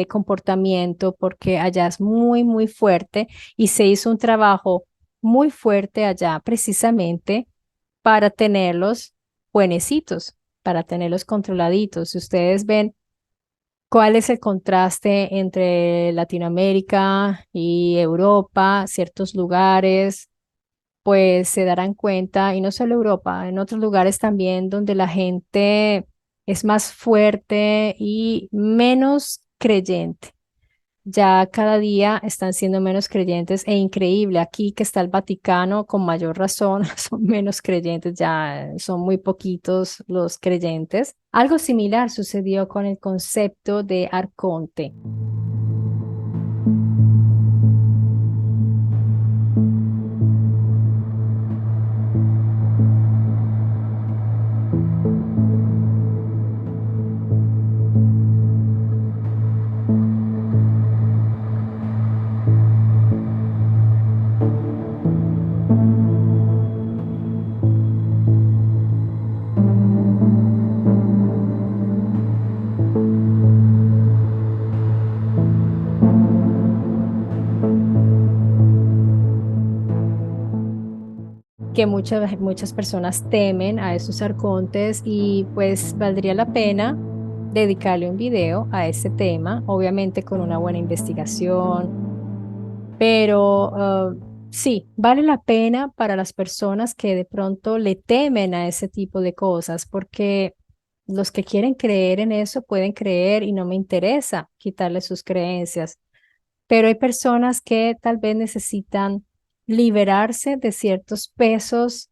comportamiento porque allá es muy, muy fuerte y se hizo un trabajo muy fuerte allá precisamente para tenerlos buenecitos, para tenerlos controladitos. Si ustedes ven cuál es el contraste entre Latinoamérica y Europa, ciertos lugares pues se darán cuenta, y no solo Europa, en otros lugares también donde la gente es más fuerte y menos creyente. Ya cada día están siendo menos creyentes e increíble. Aquí que está el Vaticano, con mayor razón, son menos creyentes, ya son muy poquitos los creyentes. Algo similar sucedió con el concepto de arconte. Que muchas personas temen a esos arcontes y pues valdría la pena dedicarle un video a ese tema, obviamente con una buena investigación, pero sí, vale la pena para las personas que de pronto le temen a ese tipo de cosas, porque los que quieren creer en eso pueden creer y no me interesa quitarle sus creencias, pero hay personas que tal vez necesitan liberarse de ciertos pesos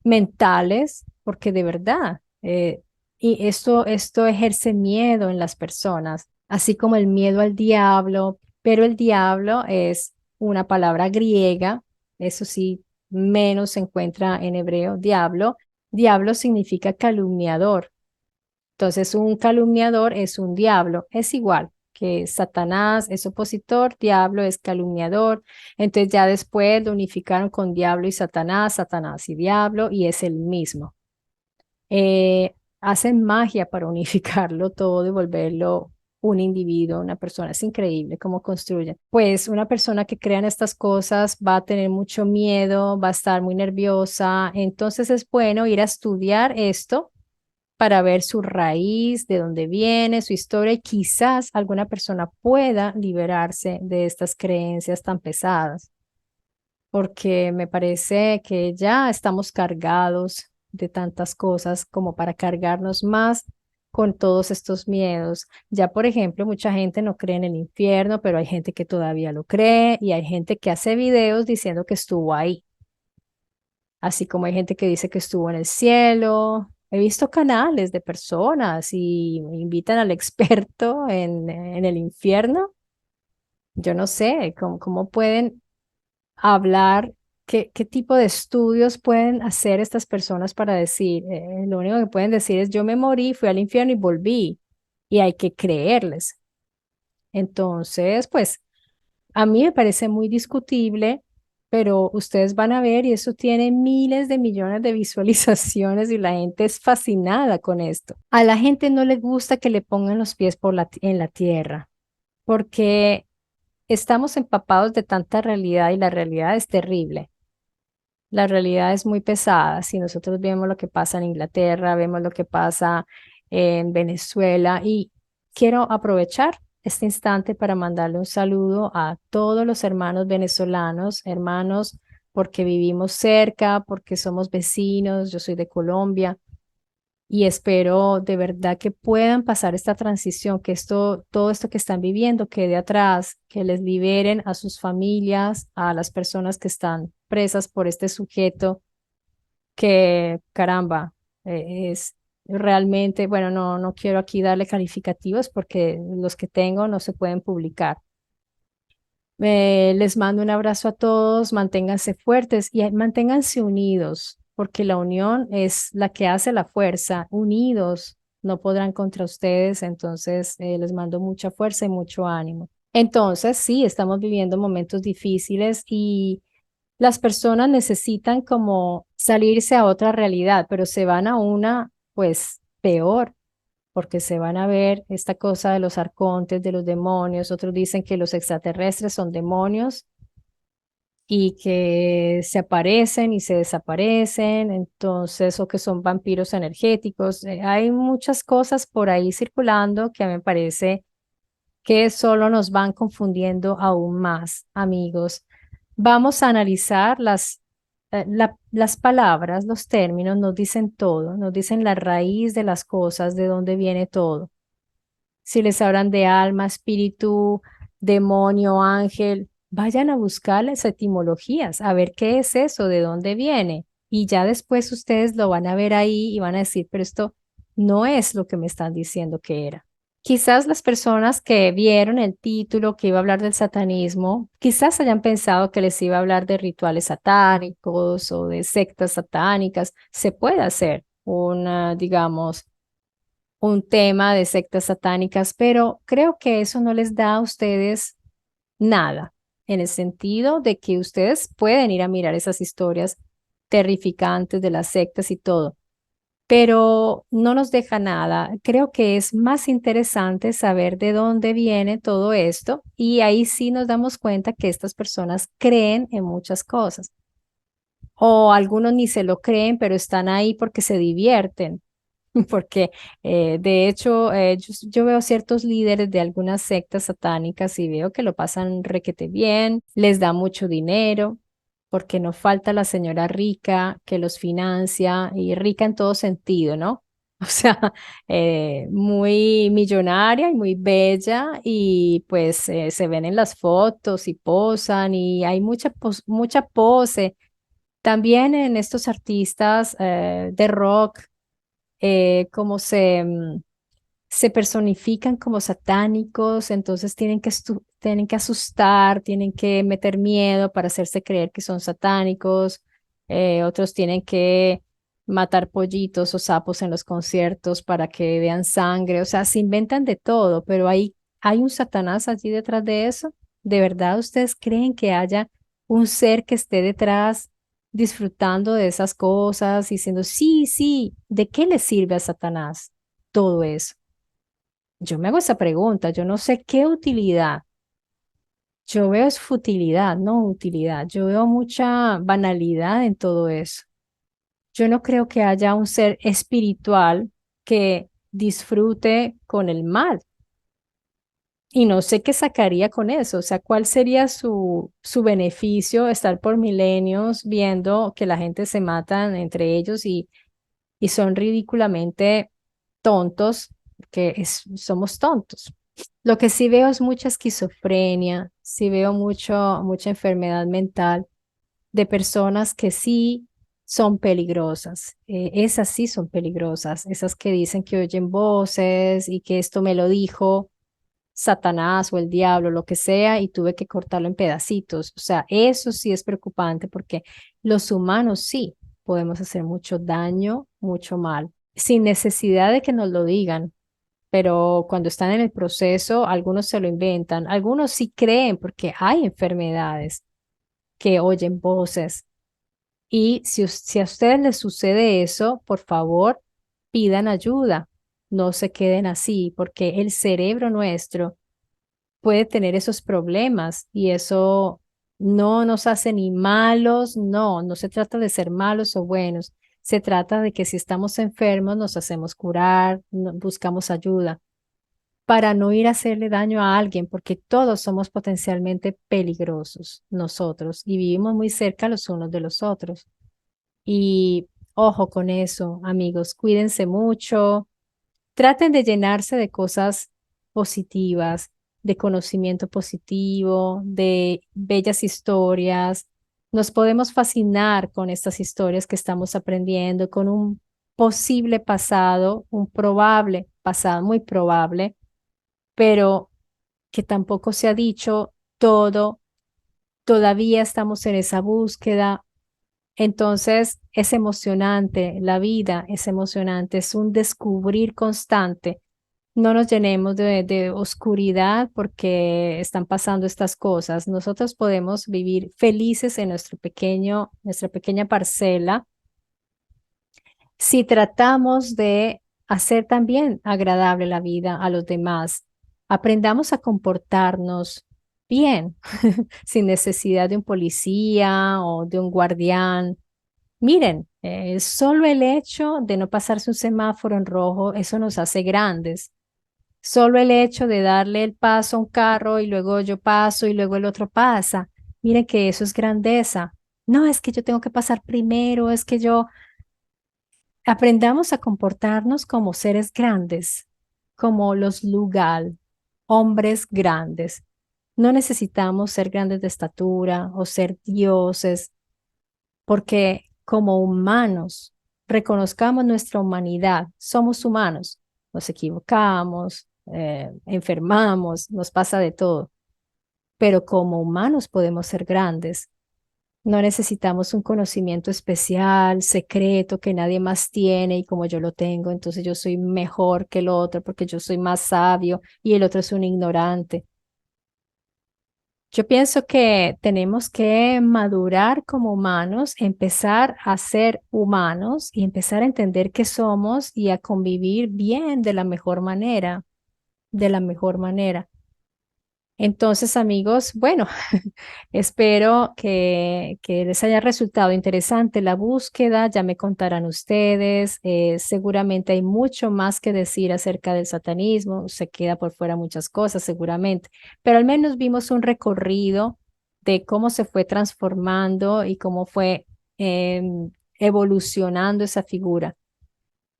mentales, porque de verdad, y esto ejerce miedo en las personas, así como el miedo al diablo, pero el diablo es una palabra griega, eso sí, menos se encuentra en hebreo, diablo. Diablo significa calumniador. Entonces, un calumniador es un diablo, es igual que Satanás es opositor, diablo es calumniador. Entonces ya después lo unificaron con diablo y Satanás, Satanás y diablo, y es el mismo. Hacen magia para unificarlo todo y volverlo un individuo, una persona. Es increíble cómo construyen. Pues una persona que crea en estas cosas va a tener mucho miedo, va a estar muy nerviosa. Entonces es bueno ir a estudiar esto para ver su raíz, de dónde viene, su historia y quizás alguna persona pueda liberarse de estas creencias tan pesadas, porque me parece que ya estamos cargados de tantas cosas como para cargarnos más con todos estos miedos. Ya, por ejemplo, mucha gente no cree en el infierno, pero hay gente que todavía lo cree y hay gente que hace videos diciendo que estuvo ahí. así como hay gente que dice que estuvo en el cielo. He visto canales de personas y invitan al experto en el infierno. Yo no sé cómo pueden hablar, qué tipo de estudios pueden hacer estas personas para decir, lo único que pueden decir es yo me morí, fui al infierno y volví, y hay que creerles. Entonces, pues a mí me parece muy discutible, pero ustedes van a ver y eso tiene miles de millones de visualizaciones y la gente es fascinada con esto. A la gente no le gusta que le pongan los pies en la tierra, porque estamos empapados de tanta realidad y la realidad es terrible. La realidad es muy pesada. Si nosotros vemos lo que pasa en Inglaterra, vemos lo que pasa en Venezuela y quiero aprovechar este instante para mandarle un saludo a todos los hermanos venezolanos, hermanos, porque vivimos cerca, porque somos vecinos, yo soy de Colombia y espero de verdad que puedan pasar esta transición, que todo esto que están viviendo quede atrás, que les liberen a sus familias, a las personas que están presas por este sujeto que, caramba, es realmente, bueno, no quiero aquí darle calificativos porque los que tengo no se pueden publicar. Les mando un abrazo a todos, manténganse fuertes y manténganse unidos, porque la unión es la que hace la fuerza. Unidos no podrán contra ustedes, entonces les mando mucha fuerza y mucho ánimo. Entonces, sí, estamos viviendo momentos difíciles y las personas necesitan como salirse a otra realidad, pero se van a una, pues, peor porque se van a ver esta cosa de los arcontes, de los demonios, otros dicen que los extraterrestres son demonios y que se aparecen y se desaparecen, entonces, o que son vampiros energéticos. Hay muchas cosas por ahí circulando que a mí me parece que solo nos van confundiendo aún más, amigos. Vamos a analizar las palabras, los términos, nos dicen todo, nos dicen la raíz de las cosas, de dónde viene todo. Si les hablan de alma, espíritu, demonio, ángel, vayan a buscar las etimologías, a ver qué es eso, de dónde viene. Y ya después ustedes lo van a ver ahí y van a decir, pero esto no es lo que me están diciendo que era. Quizás las personas que vieron el título que iba a hablar del satanismo, quizás hayan pensado que les iba a hablar de rituales satánicos o de sectas satánicas. Se puede hacer una, digamos, un tema de sectas satánicas, pero creo que eso no les da a ustedes nada, en el sentido de que ustedes pueden ir a mirar esas historias terrificantes de las sectas y todo, pero no nos deja nada. Creo que es más interesante saber de dónde viene todo esto y ahí sí nos damos cuenta que estas personas creen en muchas cosas. O algunos ni se lo creen, pero están ahí porque se divierten. Porque de hecho yo veo ciertos líderes de algunas sectas satánicas y veo que lo pasan requete bien, les da mucho dinero, porque no falta la señora rica que los financia y rica en todo sentido, ¿no? O sea, muy millonaria y muy bella y pues se ven en las fotos y posan y hay mucha pose. También en estos artistas de rock como se personifican como satánicos, entonces tienen que asustar, tienen que meter miedo para hacerse creer que son satánicos, otros tienen que matar pollitos o sapos en los conciertos para que vean sangre, o sea, se inventan de todo, pero hay un Satanás allí detrás de eso. ¿De verdad ustedes creen que haya un ser que esté detrás disfrutando de esas cosas, diciendo, sí, sí, ¿de qué le sirve a Satanás todo eso? Yo me hago esa pregunta, yo no sé qué utilidad. Yo veo es futilidad, no utilidad. Yo veo mucha banalidad en todo eso. Yo no creo que haya un ser espiritual que disfrute con el mal. Y no sé qué sacaría con eso, o sea, cuál sería su beneficio estar por milenios viendo que la gente se matan entre ellos y son ridículamente tontos, que somos tontos. Lo que sí veo es mucha esquizofrenia, sí veo mucha enfermedad mental de personas que sí son peligrosas. Esas sí son peligrosas, esas que dicen que oyen voces y que esto me lo dijo Satanás o el diablo, lo que sea, y tuve que cortarlo en pedacitos. O sea, eso sí es preocupante porque los humanos sí podemos hacer mucho daño, mucho mal, sin necesidad de que nos lo digan. Pero cuando están en el proceso, algunos se lo inventan, algunos sí creen porque hay enfermedades que oyen voces. Y si a ustedes les sucede eso, por favor, pidan ayuda. No se queden así, porque el cerebro nuestro puede tener esos problemas y eso no nos hace ni malos, no se trata de ser malos o buenos, se trata de que si estamos enfermos nos hacemos curar, buscamos ayuda para no ir a hacerle daño a alguien, porque todos somos potencialmente peligrosos nosotros y vivimos muy cerca los unos de los otros. Y ojo con eso, amigos, cuídense mucho. Traten de llenarse de cosas positivas, de conocimiento positivo, de bellas historias. Nos podemos fascinar con estas historias que estamos aprendiendo, con un posible pasado, un probable pasado, muy probable, pero que tampoco se ha dicho todo. Todavía estamos en esa búsqueda. Entonces, es emocionante, la vida es emocionante, es un descubrir constante. No nos llenemos de oscuridad porque están pasando estas cosas. Nosotros podemos vivir felices en nuestra pequeña parcela si tratamos de hacer también agradable la vida a los demás. Aprendamos a comportarnos bien, sin necesidad de un policía o de un guardián. Miren, solo el hecho de no pasarse un semáforo en rojo, eso nos hace grandes. Solo el hecho de darle el paso a un carro y luego yo paso y luego el otro pasa. Miren que eso es grandeza. No, es que yo tengo que pasar primero, es que yo aprendamos a comportarnos como seres grandes, como los Lugal, hombres grandes. No necesitamos ser grandes de estatura o ser dioses porque como humanos reconozcamos nuestra humanidad, somos humanos, nos equivocamos, enfermamos, nos pasa de todo, pero como humanos podemos ser grandes. No necesitamos un conocimiento especial, secreto, que nadie más tiene y como yo lo tengo, entonces yo soy mejor que el otro porque yo soy más sabio y el otro es un ignorante. Yo pienso que tenemos que madurar como humanos, empezar a ser humanos y empezar a entender qué somos y a convivir bien de la mejor manera, de la mejor manera. Entonces, amigos, bueno, espero que les haya resultado interesante la búsqueda. Ya me contarán ustedes. Seguramente hay mucho más que decir acerca del satanismo. Se queda por fuera muchas cosas, seguramente, pero al menos vimos un recorrido de cómo se fue transformando y cómo fue evolucionando esa figura.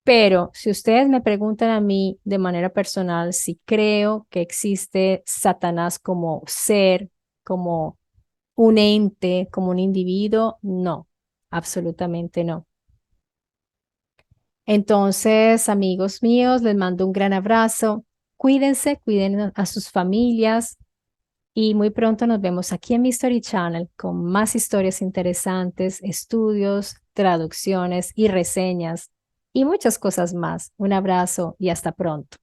Pero si ustedes me preguntan a mí de manera personal si creo que existe Satanás como ser, como un ente, como un individuo, no, absolutamente no. Entonces, amigos míos, les mando un gran abrazo. Cuídense, cuiden a sus familias y muy pronto nos vemos aquí en mi Story Channel con más historias interesantes, estudios, traducciones y reseñas y muchas cosas más. Un abrazo y hasta pronto.